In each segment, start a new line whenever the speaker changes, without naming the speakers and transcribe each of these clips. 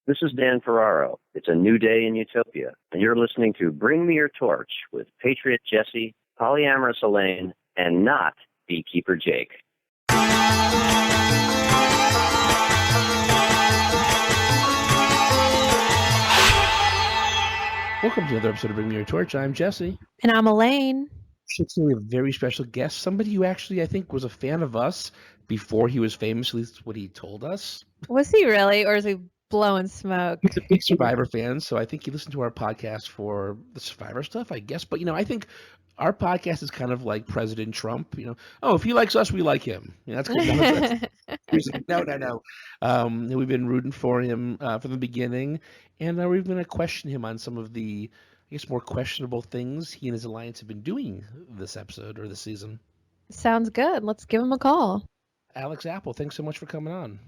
This is Dan Ferraro. It's a new day in Utopia, and you're listening to Bring Me Your Torch with Patriot Jesse, Polyamorous Elaine, and not Beekeeper Jake.
Welcome to another episode of Bring Me Your Torch. I'm Jesse.
And I'm Elaine.
Today we have a very special guest, somebody who actually, I think, was a fan of us before he was famous, at least what he told us.
Was he really, or is he blowing smoke?
He's a big Survivor fan, so I think he listened to our podcast for the Survivor stuff, I guess. But, I think our podcast is kind of like President Trump. If he likes us, we like him. That's good. No. We've been rooting for him from the beginning, and we're going to question him on some of the, I guess, more questionable things he and his alliance have been doing this episode or this season.
Sounds good. Let's give him a call.
Alex Apple, thanks so much for coming on.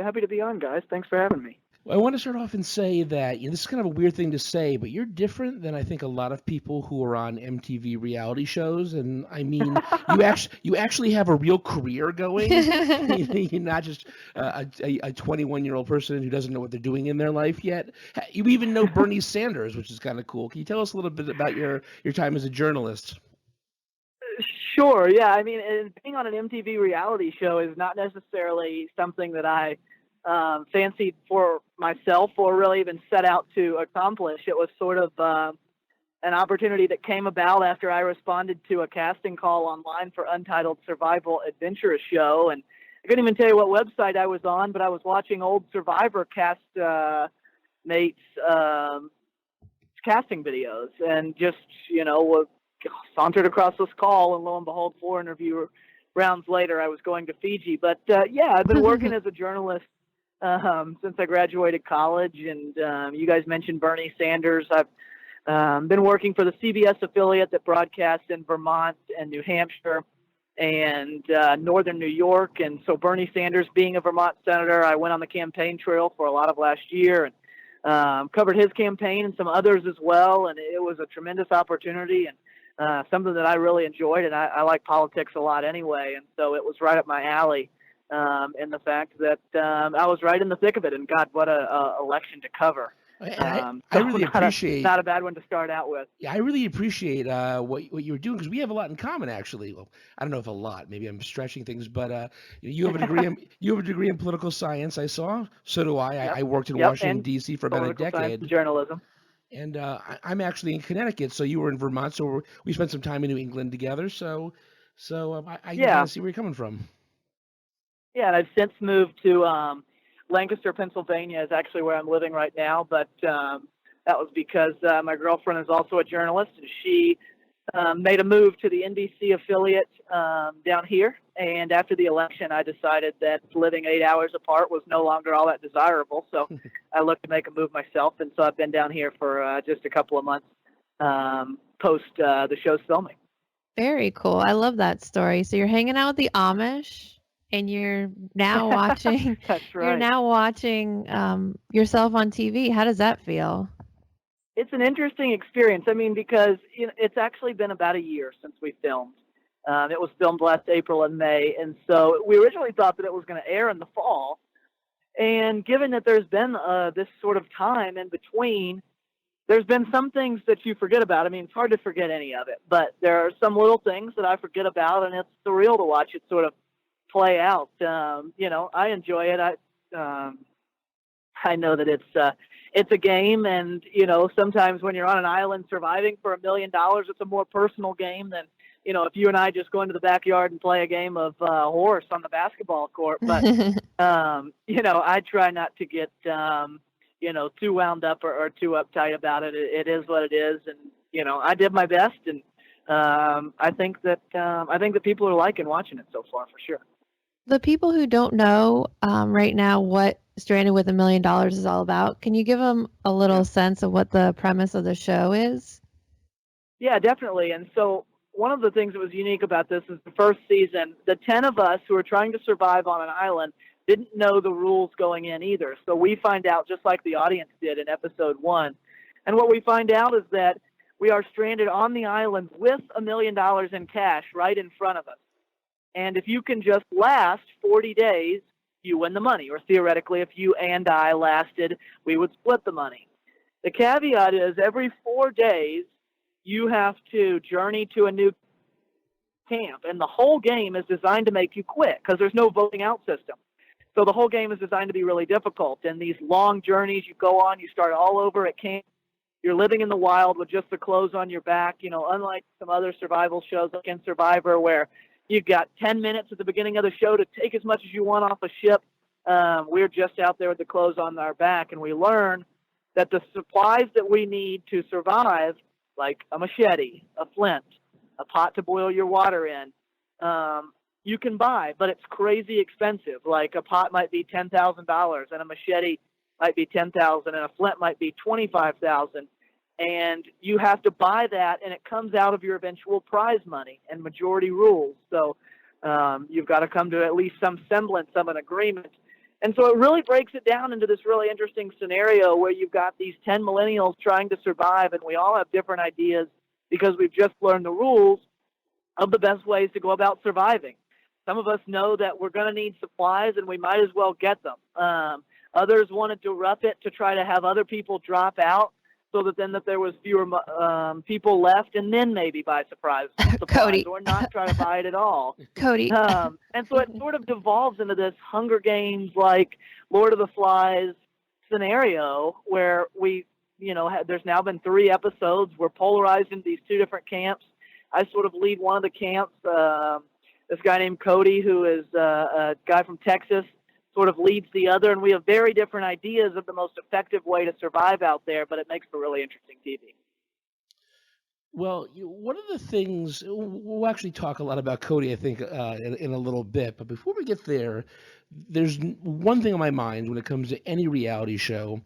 Happy to be on, guys. Thanks for having me.
Well, I want to start off and say that this is kind of a weird thing to say, but you're different than I think a lot of people who are on MTV reality shows. And I mean, you actually have a real career going. You're not just a 21-year-old person who doesn't know what they're doing in their life yet. You even know Bernie Sanders, which is kind of cool. Can you tell us a little bit about your time as a journalist?
Sure. Yeah. I mean, being on an MTV reality show is not necessarily something that I fancied for myself or really even set out to accomplish. It was sort of an opportunity that came about after I responded to a casting call online for Untitled Survival Adventure show. And I couldn't even tell you what website I was on, but I was watching old Survivor cast mates casting videos and just, sauntered across this call, and lo and behold, 4 interview rounds later, I was going to Fiji. But I've been working as a journalist since I graduated college, and you guys mentioned Bernie Sanders. I've been working for the CBS affiliate that broadcasts in Vermont and New Hampshire and northern New York. And so Bernie Sanders being a Vermont senator, I went on the campaign trail for a lot of last year and covered his campaign and some others as well. And it was a tremendous opportunity and something that I really enjoyed. And I like politics a lot anyway. And so it was right up my alley. And the fact that I was right in the thick of it, and God, what a election to cover!
I really appreciate
not a bad one to start out with.
Yeah, I really appreciate what you were doing, because we have a lot in common, actually. Well, I don't know if a lot. Maybe I'm stretching things, but you have a degree in political science. I saw. So do I.
Yep.
I worked in Washington D.C. for about a decade.
And journalism.
And I'm actually in Connecticut, so you were in Vermont. So we spent some time in New England together. So I kind of see where you're coming from.
Yeah, and I've since moved to Lancaster, Pennsylvania is actually where I'm living right now. But that was because my girlfriend is also a journalist, and she made a move to the NBC affiliate down here. And after the election, I decided that living 8 hours apart was no longer all that desirable. So I looked to make a move myself. And so I've been down here for just a couple of months post the show's filming.
Very cool. I love that story. So you're hanging out with the Amish. And you're now watching.
That's right.
You're now watching yourself on TV. How does that feel?
It's an interesting experience. I mean, because it's actually been about a year since we filmed. It was filmed last April and May, and so we originally thought that it was going to air in the fall. And given that there's been this sort of time in between, there's been some things that you forget about. I mean, it's hard to forget any of it, but there are some little things that I forget about, and it's surreal to watch it sort of play out. I enjoy it. I know that it's a game, and sometimes when you're on an island surviving for $1 million, it's a more personal game than if you and I just go into the backyard and play a game of horse on the basketball court. But I try not to get too wound up or too uptight about it. It is what it is, and I did my best, and I think that people are liking watching it so far for sure.
The people who don't know right now what Stranded with $1 Million is all about, can you give them a little sense of what the premise of the show is?
Yeah, definitely. And so one of the things that was unique about this is the first season, the 10 of us who were trying to survive on an island didn't know the rules going in either. So we find out just like the audience did in episode 1. And what we find out is that we are stranded on the island with $1 million in cash right in front of us. And if you can just last 40 days, you win the money. Or theoretically, if you and I lasted, we would split the money. The caveat is every 4 days, you have to journey to a new camp. And the whole game is designed to make you quit because there's no voting out system. So the whole game is designed to be really difficult. And these long journeys you go on, you start all over at camp. You're living in the wild with just the clothes on your back, unlike some other survival shows like in Survivor where you've got 10 minutes at the beginning of the show to take as much as you want off a ship. We're just out there with the clothes on our back, and we learn that the supplies that we need to survive, like a machete, a flint, a pot to boil your water in, you can buy, but it's crazy expensive. Like a pot might be $10,000 and a machete might be $10,000 and a flint might be $25,000. And you have to buy that, and it comes out of your eventual prize money and majority rules. So you've got to come to at least some semblance of an agreement. And so it really breaks it down into this really interesting scenario where you've got these 10 millennials trying to survive, and we all have different ideas because we've just learned the rules of the best ways to go about surviving. Some of us know that we're going to need supplies, and we might as well get them. Others wanted to rough it to try to have other people drop out so that then that there was fewer people left, and then maybe buy supplies
Cody.
or not try to buy it at all.
Cody.
And so it sort of devolves into this Hunger Games like Lord of the Flies scenario where we, there's now been 3 episodes. We're polarized into these 2 different camps. I sort of lead one of the camps. This guy named Cody, who is a guy from Texas, sort of leads the other, and we have very different ideas of the most effective way to survive out there, but it makes for really interesting TV.
Well, one of the things, we'll actually talk a lot about Cody, I think, in a little bit, but before we get there, there's one thing on my mind when it comes to any reality show,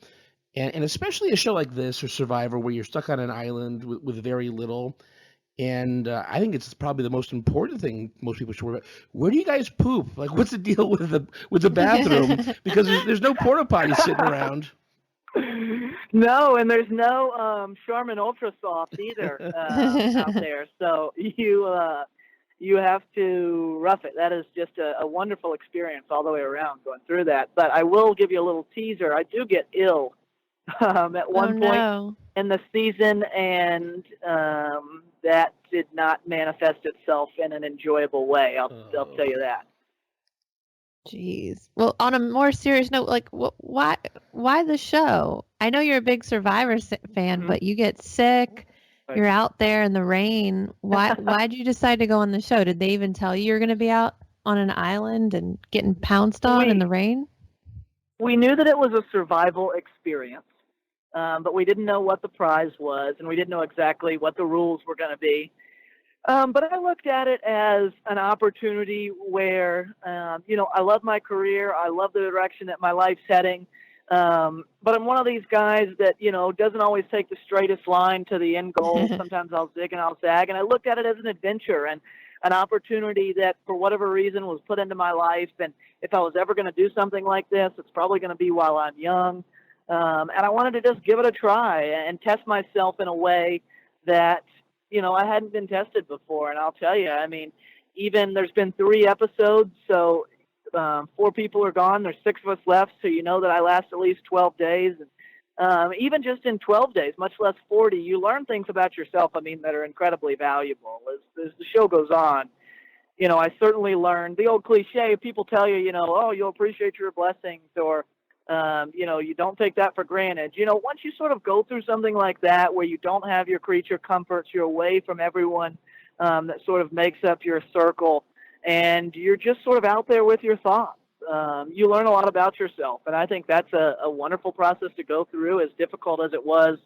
and especially a show like this or Survivor where you're stuck on an island with very little. And I think it's probably the most important thing most people should worry about. Where do you guys poop? Like, what's the deal with the bathroom? Because there's no porta potty sitting around.
No, and there's no Charmin Ultra Soft either out there. So you have to rough it. That is just a wonderful experience all the way around going through that. But I will give you a little teaser. I do get ill at one point in the season, and that did not manifest itself in an enjoyable way. I'll tell you that.
Jeez. Well, on a more serious note, like, why the show? I know you're a big Survivor fan, but you get sick. Right. You're out there in the rain. Why'd you decide to go on the show? Did they even tell you you're going to be out on an island and getting pounced on in the rain?
We knew that it was a survival experience. But we didn't know what the prize was, and we didn't know exactly what the rules were going to be. But I looked at it as an opportunity where, I love my career. I love the direction that my life's heading. But I'm one of these guys that, doesn't always take the straightest line to the end goal. Sometimes I'll zig and I'll zag. And I looked at it as an adventure and an opportunity that, for whatever reason, was put into my life. And if I was ever going to do something like this, it's probably going to be while I'm young. And I wanted to just give it a try and test myself in a way that, I hadn't been tested before. And I'll tell you, even there's been 3 episodes, so 4 people are gone. There's 6 of us left, so you know that I last at least 12 days. And even just in 12 days, much less 40, you learn things about yourself, that are incredibly valuable as the show goes on. I certainly learned the old cliche. People tell you, you'll appreciate your blessings, or you don't take that for granted. Once you sort of go through something like that where you don't have your creature comforts, you're away from everyone that sort of makes up your circle, and you're just sort of out there with your thoughts. You learn a lot about yourself, and I think that's a wonderful process to go through, as difficult as it was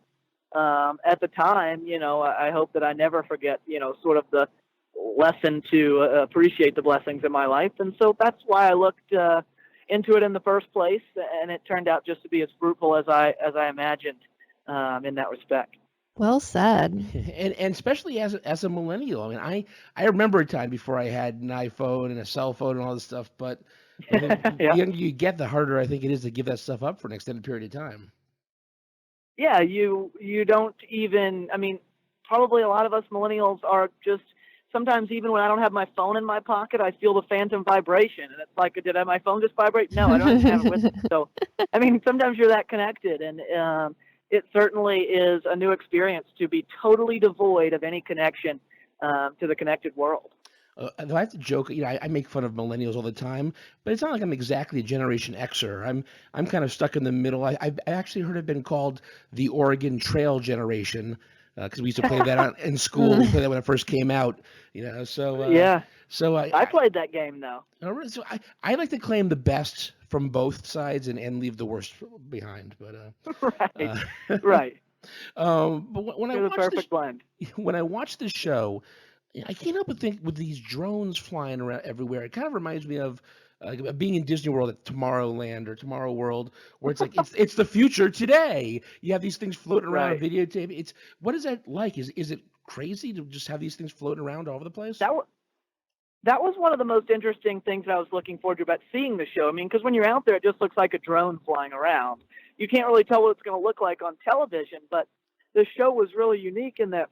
at the time. I hope that I never forget, sort of the lesson to appreciate the blessings in my life. And so that's why I looked into it in the first place, and it turned out just to be as fruitful as I imagined in that respect.
Well said.
And especially as a millennial, I remember a time before I had an iPhone and a cell phone and all this stuff, but I think the younger you get, the harder I think it is to give that stuff up for an extended period of time.
Yeah, you don't even, probably a lot of us millennials are just sometimes even when I don't have my phone in my pocket, I feel the phantom vibration. And it's like, did my phone just vibrate? No, I don't have it with me. So, I mean, sometimes you're that connected. And it certainly is a new experience to be totally devoid of any connection to the connected world.
Though I have to joke, I make fun of millennials all the time, but it's not like I'm exactly a Generation Xer. I'm kind of stuck in the middle. I actually heard it been called the Oregon Trail generation because we used to play that in school. We played that when it first came out. So
yeah.
So
I played that game though.
So I like to claim the best from both sides and leave the worst behind. But
right.
But when
You're the perfect blend.
When I watch the show, I can't help but think with these drones flying around everywhere, it kind of reminds me of being in Disney World at Tomorrowland or Tomorrow World, where it's like it's the future today. You have these things floating around on videotape. What is that like? Is it crazy to just have these things floating around all over the place?
That was one of the most interesting things that I was looking forward to about seeing the show. I mean, because when you're out there, it just looks like a drone flying around. You can't really tell what it's going to look like on television, but the show was really unique in that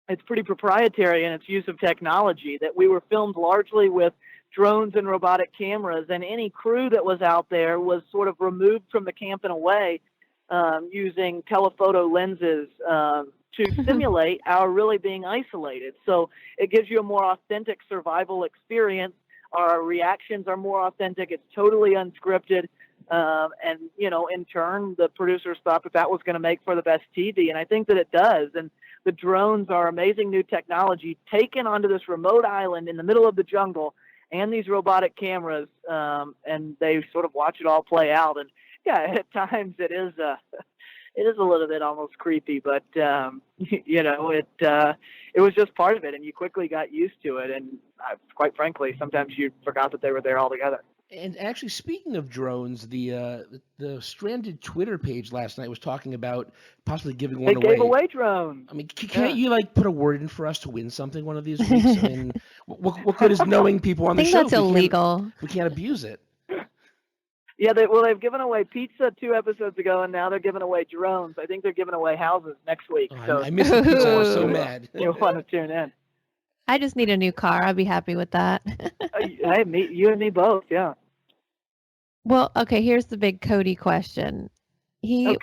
it's pretty proprietary in its use of technology, that we were filmed largely with drones and robotic cameras, and any crew that was out there was sort of removed from the camp in a way using telephoto lenses to simulate our really being isolated. So it gives you a more authentic survival experience. Our reactions are more authentic. It's totally unscripted. And, in turn, the producers thought that was going to make for the best TV. And I think that it does. And the drones are amazing new technology taken onto this remote island in the middle of the jungle and these robotic cameras. And they sort of watch it all play out. And yeah, at times it is a little bit almost creepy, but it was just part of it, and you quickly got used to it. And quite frankly, sometimes you forgot that they were there altogether.
And actually, speaking of drones, the Stranded Twitter page last night was talking about possibly giving one away.
They gave away drones.
I mean, can't you put a word in for us to win something one of these weeks? I mean, what good is knowing people on the show?
I think that's illegal.
We can't abuse it.
Yeah, they've given away pizza 2 episodes ago, and now they're giving away drones. I think they're giving away houses next week. So
I missed the pizza. I was so mad.
You want to tune in.
I just need a new car. I'd be happy with that.
Hey, you and me both, yeah.
Well, okay, here's the big Cody question. He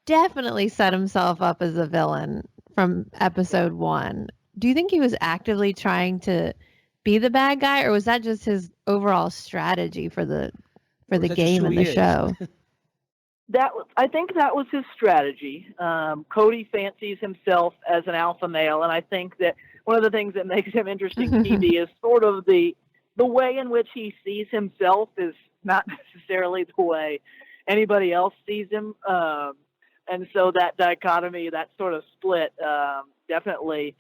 definitely set himself up as a villain from episode 1. Do you think he was actively trying to be the bad guy, or was that just his overall strategy for the game and the show?
I think that was his strategy. Cody fancies himself as an alpha male, and I think that one of the things that makes him interesting TV is sort of the way in which he sees himself is not necessarily the way anybody else sees him. And so that dichotomy, that sort of split, definitely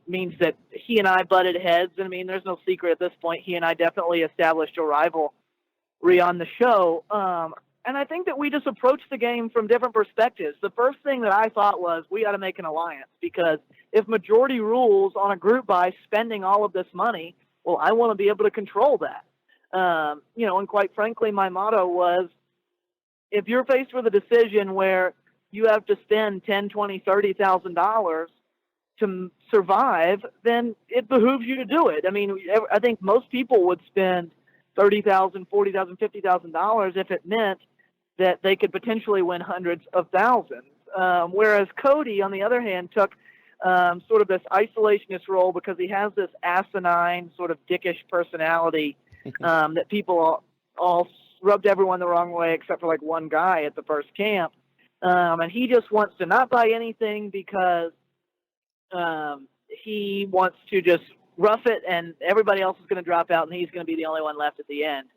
means that he and I butted heads. I mean, there's no secret at this point. He and I definitely established a rivalry on the show. And I think that we just approached the game from different perspectives. The first thing that I thought was we got to make an alliance, because if majority rules on a group by spending all of this money, well, I want to be able to control that. And quite frankly, my motto was, if you're faced with a decision where you have to spend $10,000, $20,000, $30,000 to survive, then it behooves you to do it. I mean, I think most people would spend $30,000, $40,000, $50,000 if it meant that they could potentially win hundreds of thousands. Whereas Cody, on the other hand, took sort of this isolationist role because he has this asinine sort of dickish personality that people all rubbed everyone the wrong way except for one guy at the first camp. And he just wants to not buy anything because he wants to just rough it, and everybody else is going to drop out, and he's going to be the only one left at the end.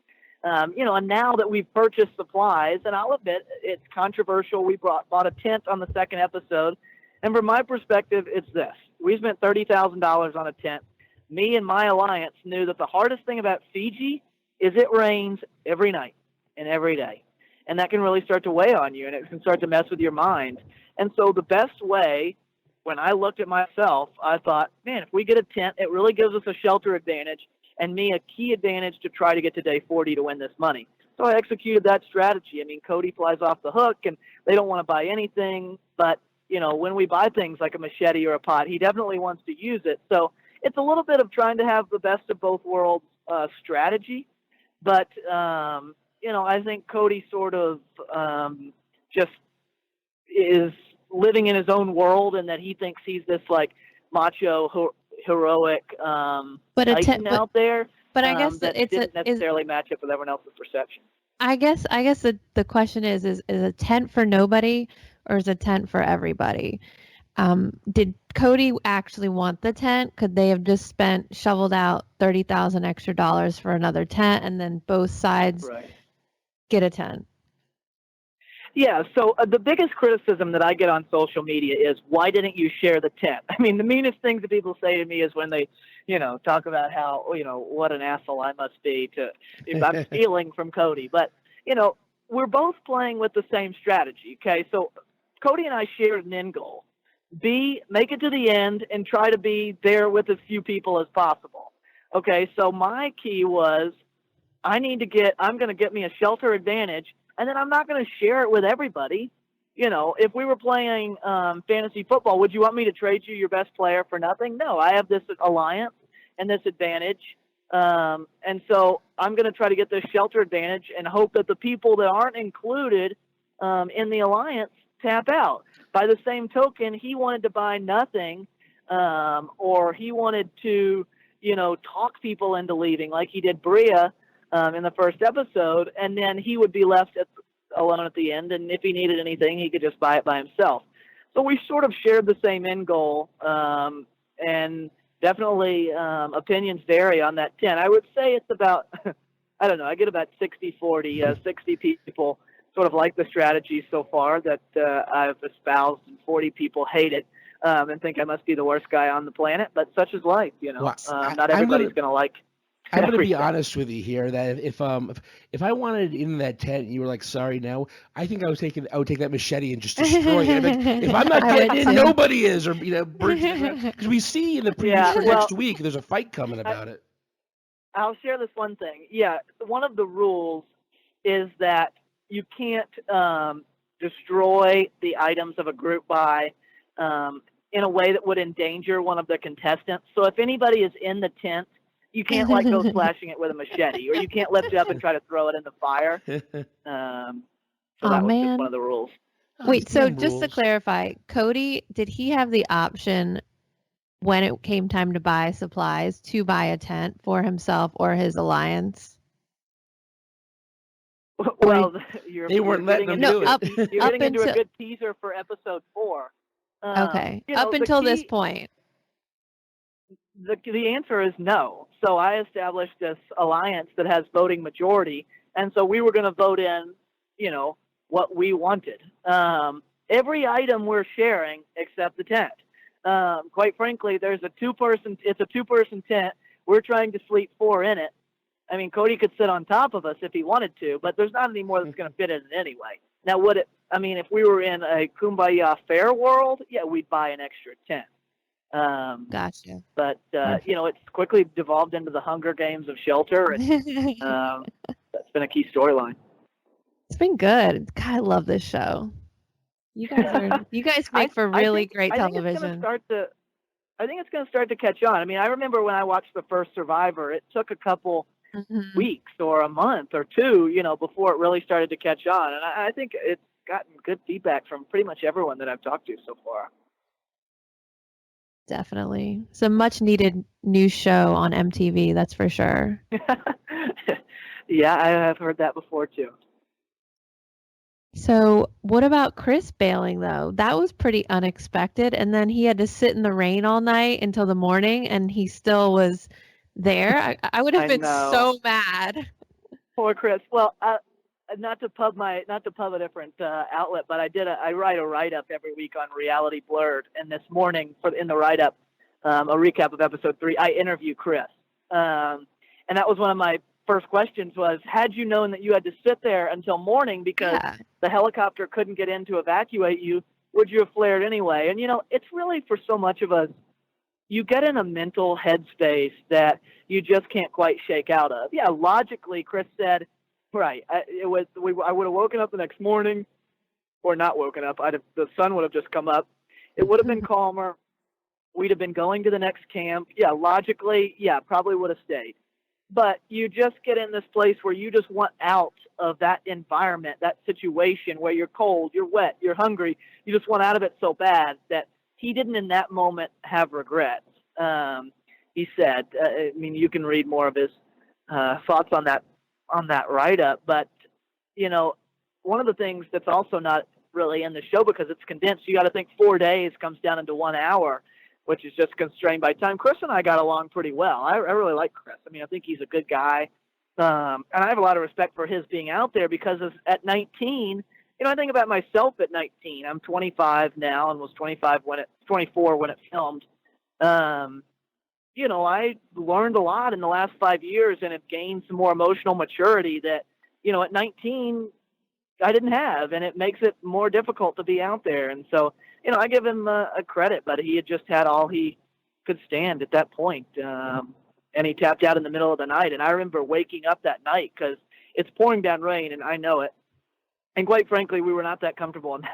And now that we've purchased supplies, and I'll admit it's controversial, we bought a tent on the second episode, and from my perspective, it's this. We spent $30,000 on a tent. Me and my alliance knew that the hardest thing about Fiji is it rains every night and every day, and that can really start to weigh on you, and it can start to mess with your mind. And so the best way, when I looked at myself, I thought, man, if we get a tent, it really gives us a shelter advantage, and me a key advantage to try to get to day 40 to win this money. So I executed that strategy. I mean, Cody flies off the hook, and they don't want to buy anything. But, when we buy things like a machete or a pot, he definitely wants to use it. So it's a little bit of trying to have the best of both worlds strategy. But, I think Cody sort of just is living in his own world, and that he thinks he's this like macho, heroic titan out there.
But I guess
that didn't necessarily match up with everyone else's perception.
I guess the question is a tent for nobody or is a tent for everybody? Did Cody actually want the tent? Could they have just shoveled out $30,000 extra for another tent, and then both sides get a tent?
Yeah, so the biggest criticism that I get on social media is, why didn't you share the tent? I mean, the meanest things that people say to me is when they, talk about how, what an asshole I must be if I'm stealing from Cody. But, we're both playing with the same strategy, okay? So Cody and I shared an end goal. Make it to the end and try to be there with as few people as possible. Okay, so my key was, I'm going to get me a shelter advantage, and then I'm not going to share it with everybody. If we were playing fantasy football, would you want me to trade you your best player for nothing? No, I have this alliance and this advantage. And so I'm going to try to get this shelter advantage and hope that the people that aren't included in the alliance tap out. By the same token, he wanted to buy nothing, or he wanted to, talk people into leaving like he did Bria in the first episode, and then he would be left alone at the end, and if he needed anything, he could just buy it by himself. So we sort of shared the same end goal, and definitely opinions vary on that 10. I would say it's about, I don't know, I get about 60-40, 60 people sort of like the strategy so far that I've espoused, and 40 people hate it and think I must be the worst guy on the planet, but such is life,
Well,
not everybody's going to like
I'm going to be honest with you here that if I wanted in that tent and you were like, sorry, no, I think I would take that machete and just destroy it. Like, if I'm not getting in, nobody is, or because we see in the preview for next week, there's a fight coming about it.
I'll share this one thing. Yeah, one of the rules is that you can't destroy the items of a group buy in a way that would endanger one of the contestants. So if anybody is in the tent, you can't go slashing it with a machete, or you can't lift it up and try to throw it in the fire. So that was just one of the rules.
Wait, so just to clarify, Cody, did he have the option when it came time to buy supplies to buy a tent for himself or his alliance?
Well,
they weren't letting him do
it. You're getting into a good teaser for episode 4.
Okay, up until this point.
The answer is no. So I established this alliance that has voting majority, and so we were going to vote in, what we wanted. Every item we're sharing except the tent. Quite frankly, it's a two-person tent. We're trying to sleep 4 in it. I mean, Cody could sit on top of us if he wanted to, but there's not any more that's going to fit in it anyway. Now, if we were in a Kumbaya fair world, yeah, we'd buy an extra tent.
Gotcha.
But, it's quickly devolved into the Hunger Games of shelter, and that's been a key storyline.
It's been good. God, I love this show. You guys make for really great television.
I think it's going to start to catch on. I mean, I remember when I watched the first Survivor, it took a couple weeks or a month or 2, before it really started to catch on. And I think it's gotten good feedback from pretty much everyone that I've talked to so far.
Definitely. It's a much needed new show on MTV, that's for sure.
Yeah, I have heard that before too.
So what about Chris bailing though? That was pretty unexpected. And then he had to sit in the rain all night until the morning, and he still was there. I would have been so mad.
Poor Chris. Well, not to pub a different outlet, but I write a write-up every week on Reality Blurred, and this morning in the write-up, a recap of episode 3, I interview Chris, and that was one of my first questions was, had you known that you had to sit there until morning because the helicopter couldn't get in to evacuate you, would you have flared anyway? And it's really, for so much of us, you get in a mental headspace that you just can't quite shake out of. Yeah, logically, Chris said, right. I would have woken up the next morning, or not woken up. The sun would have just come up. It would have been calmer. we'd have been going to the next camp. Yeah, logically, yeah, probably would have stayed. But you just get in this place where you just want out of that environment, that situation where you're cold, you're wet, you're hungry. You just want out of it so bad that he didn't in that moment have regrets. He said, I mean, you can read more of his thoughts on that write-up. But, you know, one of the things that's also not really in the show because it's condensed, you got to think 4 days comes down into 1 hour, which is just constrained by time. Chris and I got along pretty well. I really like Chris. I mean, I think he's a good guy. And I have a lot of respect for his being out there because at 19, you know, I think about myself at 19. I'm 25 now and was 24 when it filmed. You know, I learned a lot in the last 5 years and have gained some more emotional maturity that, you know, at 19, I didn't have, and it makes it more difficult to be out there. And so, you know, I give him a credit, but he had just had all he could stand at that point. And he tapped out in the middle of the night. And I remember waking up that night because it's pouring down rain, and I know it. And quite frankly, we were not that comfortable. And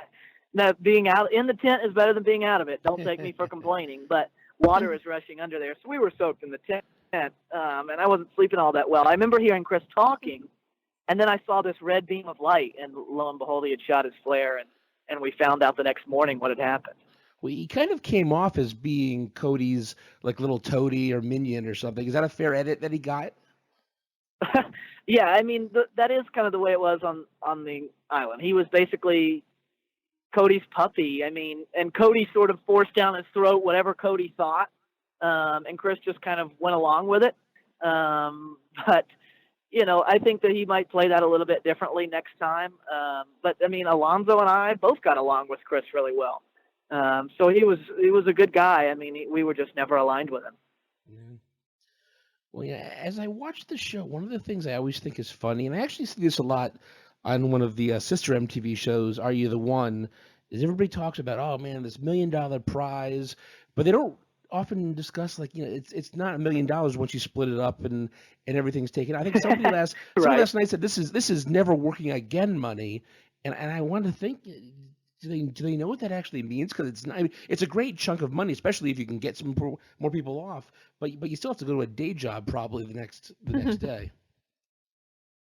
that being out in the tent is better than being out of it. Don't take me for complaining, but water is rushing under there. So we were soaked in the tent, and I wasn't sleeping all that well. I remember hearing Chris talking, and then I saw this red beam of light, and lo and behold, he had shot his flare, and we found out the next morning what had happened.
Well, he kind of came off as being Cody's like little toady or minion or something. Is that a fair edit that he got?
Yeah, I mean, that is kind of the way it was on the island. He was basically Cody's puppy. I mean, and Cody sort of forced down his throat whatever Cody thought, and Chris just kind of went along with it. But you know, I think that he might play that a little bit differently next time. But I mean, Alonzo and I both got along with Chris really well. So he was a good guy. I mean, we were just never aligned with him.
Yeah. Well, yeah, as I watch the show, one of the things I always think is funny, and I actually see this a lot on one of the sister MTV shows, Are You the One, is everybody talks about, oh man, this $1 million prize, but they don't often discuss, like, you know, it's not $1 million once you split it up and everything's taken. I think somebody last night said this is never working again money, and I want to think, do they know what that actually means? Because it's not. I mean, it's a great chunk of money, especially if you can get some more people off. But you still have to go to a day job probably the next day.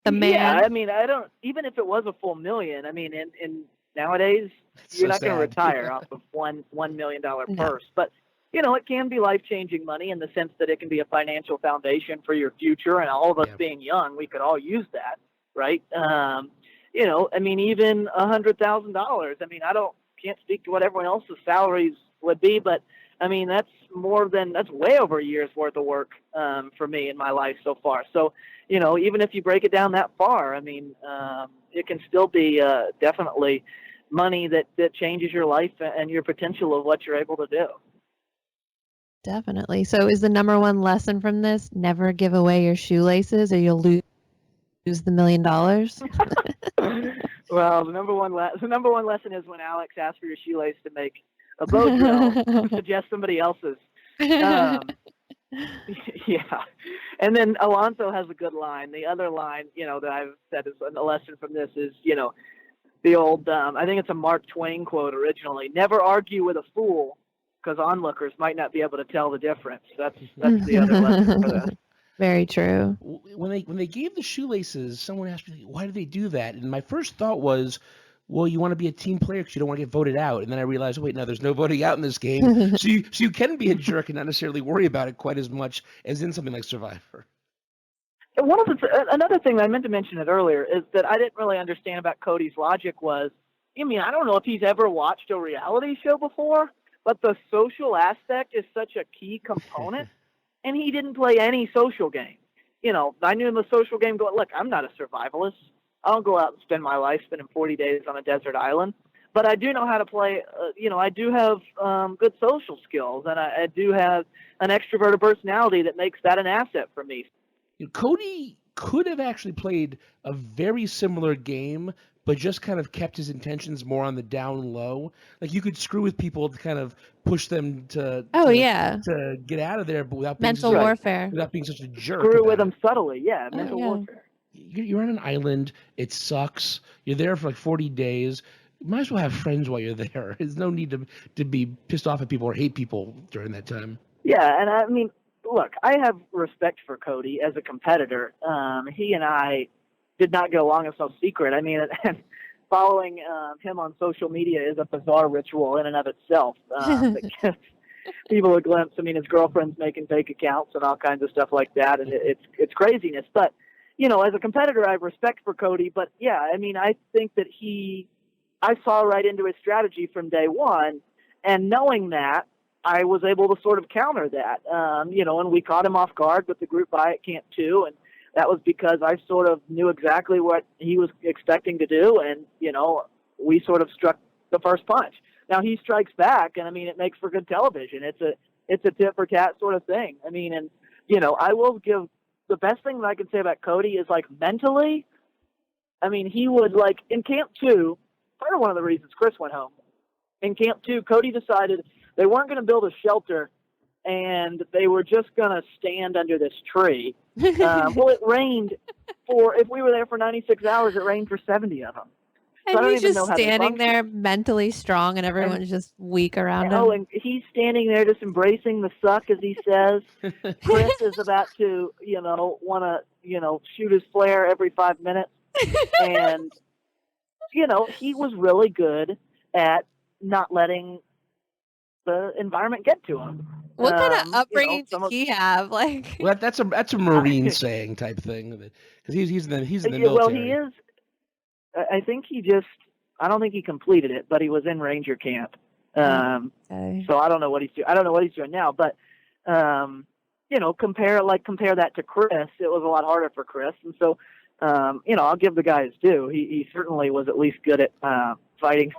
Yeah, I mean, I don't. Even if it was a full million, I mean, in nowadays you're not going to retire off of $1 million purse. But you know, it can be life-changing money in the sense that it can be a financial foundation for your future. And all of us being young, we could all use that, right? You know, I mean, even $100,000. I mean, can't speak to what everyone else's salaries would be, but I mean, that's way over a year's worth of work for me in my life so far. So, you know, even if you break it down that far, I mean, it can still be definitely money that changes your life and your potential of what you're able to do.
Definitely. So is the number one lesson from this, never give away your shoelaces or you'll lose the $1 million?
Well, the number one lesson is when Alex asks for your shoelace to make a bow drill, suggest somebody else's. Yeah. And then Alonso has a good line. The other line, you know, that I've said is a lesson from this is, you know, the old, I think it's a Mark Twain quote originally, never argue with a fool because onlookers might not be able to tell the difference. That's the other lesson for this.
Very true.
When they gave the shoelaces, someone asked me, why do they do that? And my first thought was, well, you want to be a team player because you don't want to get voted out. And then I realized, wait, no, there's no voting out in this game. so you can be a jerk and not necessarily worry about it quite as much as in something like Survivor.
Another thing that I meant to mention it earlier is that I didn't really understand about Cody's logic was, I mean, I don't know if he's ever watched a reality show before, but the social aspect is such a key component. And he didn't play any social game. You know, I knew in the social game going, look, I'm not a survivalist. I don't go out and spend my life spending 40 days on a desert island. But I do know how to play, you know, I do have good social skills. And I do have an extroverted personality that makes that an asset for me.
Cody could have actually played a very similar game, but just kind of kept his intentions more on the down low. Like you could screw with people to kind of push them to get out of there, but without being
mental warfare,
without being such a jerk.
Screw with them subtly, mental warfare.
You're on an island. It sucks. You're there for like 40 days. You might as well have friends while you're there. There's no need to be pissed off at people or hate people during that time.
Yeah, and I mean, look, I have respect for Cody as a competitor. He and I did not get along. It's no secret. I mean, following him on social media is a bizarre ritual in and of itself. That gives people a glimpse. I mean, his girlfriend's making fake accounts and all kinds of stuff like that, and it's craziness. But as a competitor, I have respect for Cody. But yeah, I mean, I think that I saw right into his strategy from day one, and knowing that, I was able to sort of counter that. And we caught him off guard with the group buy at Camp 2, and that was because I sort of knew exactly what he was expecting to do, and, we sort of struck the first punch. Now he strikes back, and I mean, it makes for good television. It's a tit for tat sort of thing. I mean, and, I will give the best thing that I can say about Cody is, like, mentally, I mean, he would, like, in Camp 2, part of one of the reasons Chris went home. In Camp 2, Cody decided they weren't going to build a shelter, and they were just going to stand under this tree. Well, it rained if we were there for 96 hours, it rained for 70 of them. So
and he's just standing there mentally strong, and everyone's just weak around him.
Oh, and he's standing there just embracing the suck, as he says. Chris is about to, want to, shoot his flare every 5 minutes. And, he was really good at not letting the environment get to him.
What kind of upbringing did he have? Like,
well, that's a Marine saying type thing, because he's in the military.
Well, he is. I think I don't think he completed it, but he was in Ranger camp.
Okay.
So I don't know what he's doing. I don't know what he's doing now, but compare that to Chris. It was a lot harder for Chris, and so I'll give the guy his due. He certainly was at least good at fighting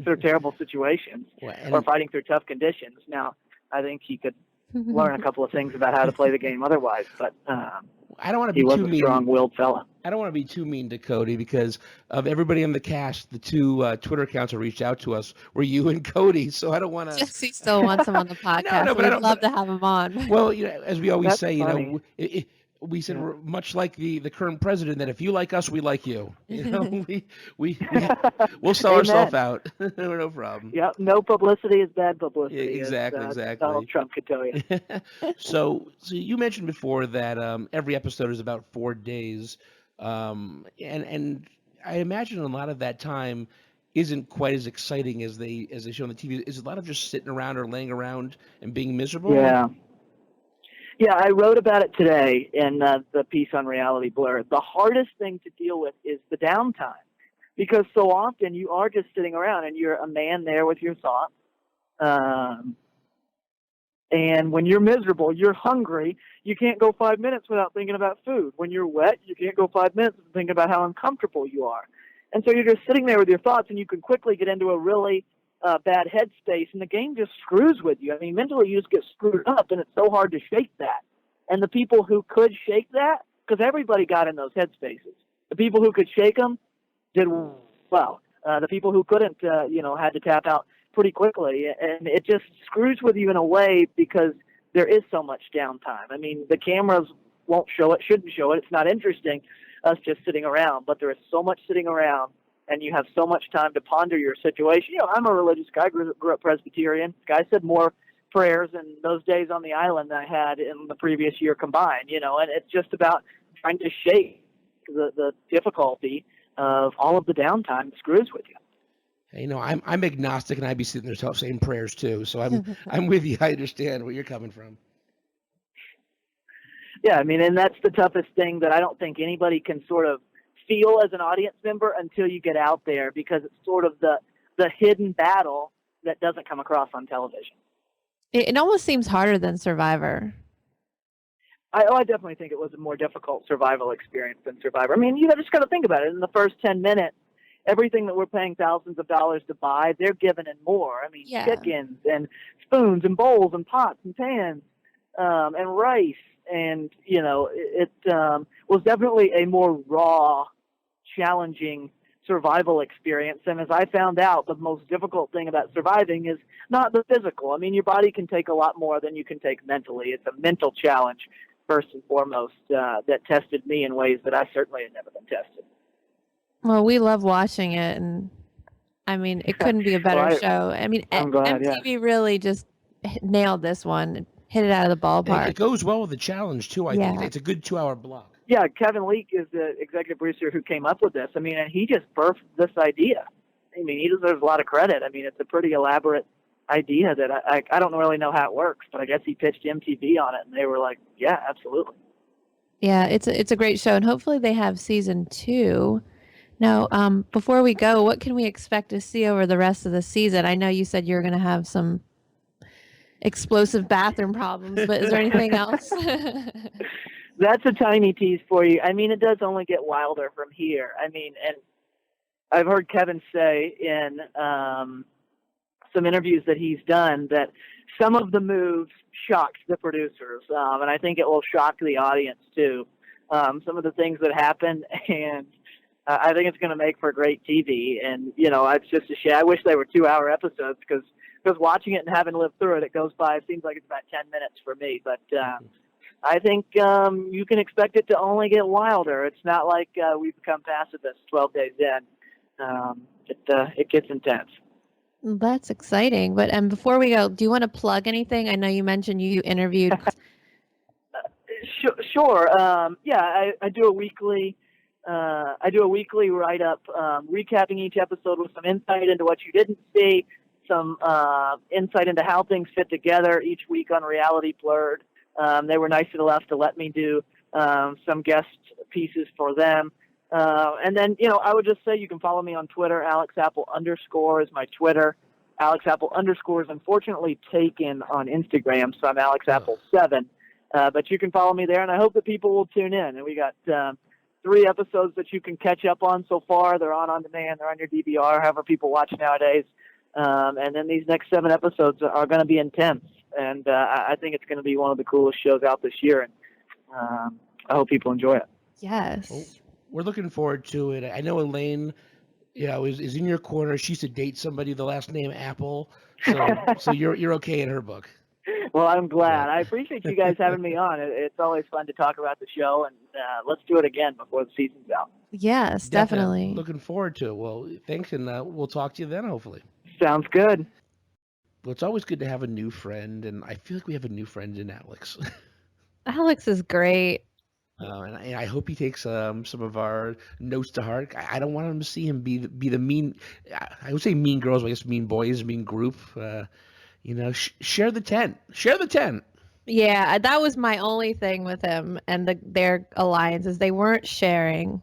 through terrible situations or fighting through tough conditions. Now, I think he could learn a couple of things about how to play the game otherwise, but
I don't want to be
he was
too
a
mean.
Strong-willed fella.
I don't want to be too mean to Cody, because of everybody in the cast, the two Twitter accounts that reached out to us were you and Cody, so I don't want to.
Jesse still wants him on the podcast.
No, but
We'd love to have him on.
Well, as we always say,
funny.
We said we're much like the current president, that if you like us, we like you. We'll sell ourselves out. No problem.
Yeah, no publicity is bad publicity.
Yeah, exactly.
Donald Trump could tell you.
So you mentioned before that every episode is about 4 days, and I imagine a lot of that time isn't quite as exciting as they show on the TV. Is a lot of just sitting around or laying around and being miserable?
Yeah. Yeah, I wrote about it today in the piece on Reality Blur. The hardest thing to deal with is the downtime, because so often you are just sitting around and you're a man there with your thoughts. And when you're miserable, you're hungry, you can't go 5 minutes without thinking about food. When you're wet, you can't go 5 minutes without thinking about how uncomfortable you are. And so you're just sitting there with your thoughts, and you can quickly get into a really bad headspace, and the game just screws with you. I mean, mentally you just get screwed up, and it's so hard to shake that. And the people who could shake that, because everybody got in those headspaces, the people who could shake them did well. The people who couldn't, had to tap out pretty quickly, and it just screws with you in a way because there is so much downtime. I mean, the cameras won't show it, shouldn't show it. It's not interesting, us just sitting around, but there is so much sitting around, and you have so much time to ponder your situation. I'm a religious guy, grew up Presbyterian. Guy said more prayers in those days on the island than I had in the previous year combined, and it's just about trying to shake the difficulty of all of the downtime that screws with you.
Hey, I'm agnostic, and I'd be sitting there saying prayers too, so I'm with you. I understand where you're coming from.
Yeah, I mean, and that's the toughest thing that I don't think anybody can sort of feel as an audience member until you get out there, because it's sort of the hidden battle that doesn't come across on television.
It almost seems harder than Survivor.
I definitely think it was a more difficult survival experience than Survivor. I mean, you just got to think about it. In the first 10 minutes, everything that we're paying thousands of dollars to buy, they're giving and more. I mean, chickens and spoons and bowls and pots and pans and rice. And, it was definitely a more raw, challenging survival experience. And as I found out, the most difficult thing about surviving is not the physical. I mean, your body can take a lot more than you can take mentally. It's a mental challenge, first and foremost, that tested me in ways that I certainly had never been tested.
Well, we love watching it, and I mean, it couldn't be a better
Well,
show. I mean,
I'm glad, yeah.
MTV really just nailed this one, hit it out of the ballpark.
It goes well with the challenge too. I think
Yeah.
it's a good 2-hour block.
Yeah, Kevin Leake is the executive producer who came up with this. I mean, and he just birthed this idea. I mean, he deserves a lot of credit. I mean, it's a pretty elaborate idea that I don't really know how it works, but I guess he pitched MTV on it, and they were like, yeah, absolutely.
Yeah, it's a great show, and hopefully they have season 2. Now, before we go, what can we expect to see over the rest of the season? I know you said you're going to have some explosive bathroom problems, but is there anything else?
That's a tiny tease for you. I mean, it does only get wilder from here. I mean, and I've heard Kevin say in some interviews that he's done that some of the moves shocked the producers, and I think it will shock the audience too. Some of the things that happened, and I think it's going to make for great TV. And it's just a shame. I wish they were 2-hour episodes because watching it and having lived through it, it goes by. It seems like it's about 10 minutes for me, but. I think you can expect it to only get wilder. It's not like we've become pacifists 12 days in. It gets intense.
That's exciting. But before we go, do you want to plug anything? I know you mentioned you interviewed.
Sure. Yeah, I do a weekly. I do a weekly write-up recapping each episode with some insight into what you didn't see, some insight into how things fit together each week on Reality Blurred. They were nice enough to let me do some guest pieces for them. And then, I would just say you can follow me on Twitter. AlexApple_ is my Twitter. AlexApple_ is unfortunately taken on Instagram, so I'm AlexApple7. But you can follow me there, and I hope that people will tune in. And we got 3 episodes that you can catch up on so far. They're on demand. They're on your DVR, however people watch nowadays. And then these next 7 episodes are going to be intense. And I think it's going to be one of the coolest shows out this year, and I hope people enjoy it.
Yes.
Well, we're looking forward to it. I know Elaine, is in your corner. She used to date somebody the last name Apple, so you're okay in her book.
Well, I'm glad. I appreciate you guys having me on. It's always fun to talk about the show, and let's do it again before the season's out.
Yes, definitely.
Looking forward to it. Well, thanks, and we'll talk to you then, hopefully.
Sounds good.
Well, it's always good to have a new friend, and I feel like we have a new friend in Alex.
Alex is great.
And I hope he takes some of our notes to heart. I don't want him to see him be the mean. I would say mean girls, but I guess mean boys, mean group. Share the tent. Share the tent.
Yeah, that was my only thing with him and their alliances. They weren't sharing.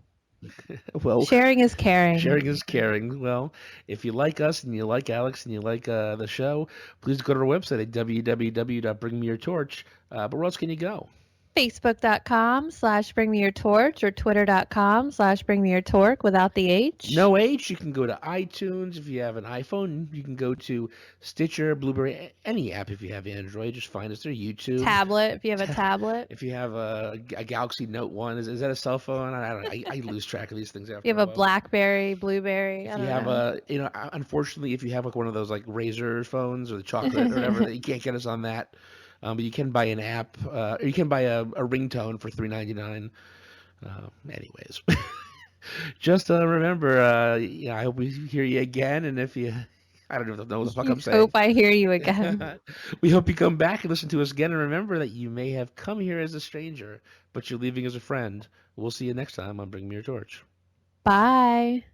Well,
sharing is caring.
Sharing is caring. Well, if you like us and you like Alex and you like the show, please go to our website at www.bringmeyourtorch. But where else can you go?
Facebook.com/bringmeyourtorch or Twitter.com/bringmeyourtorch without the H.
No H. You can go to iTunes if you have an iPhone. You can go to Stitcher, Blueberry, any app if you have Android. Just find us there. YouTube.
Tablet if you have a tablet.
If you have a Galaxy Note 1, is that a cell phone? I don't know. I lose track of these things after.
You have a BlackBerry, Blueberry.
If you have unfortunately, if you have like one of those like Razor phones or the chocolate or whatever, you can't get us on that. But you can buy an app, or you can buy a ringtone for $3.99. Anyways, just remember, I hope we hear you again. And if you, I don't know what the fuck I'm saying.
Hope I hear you again.
We hope you come back and listen to us again. And remember that you may have come here as a stranger, but you're leaving as a friend. We'll see you next time on Bring Me Your Torch.
Bye.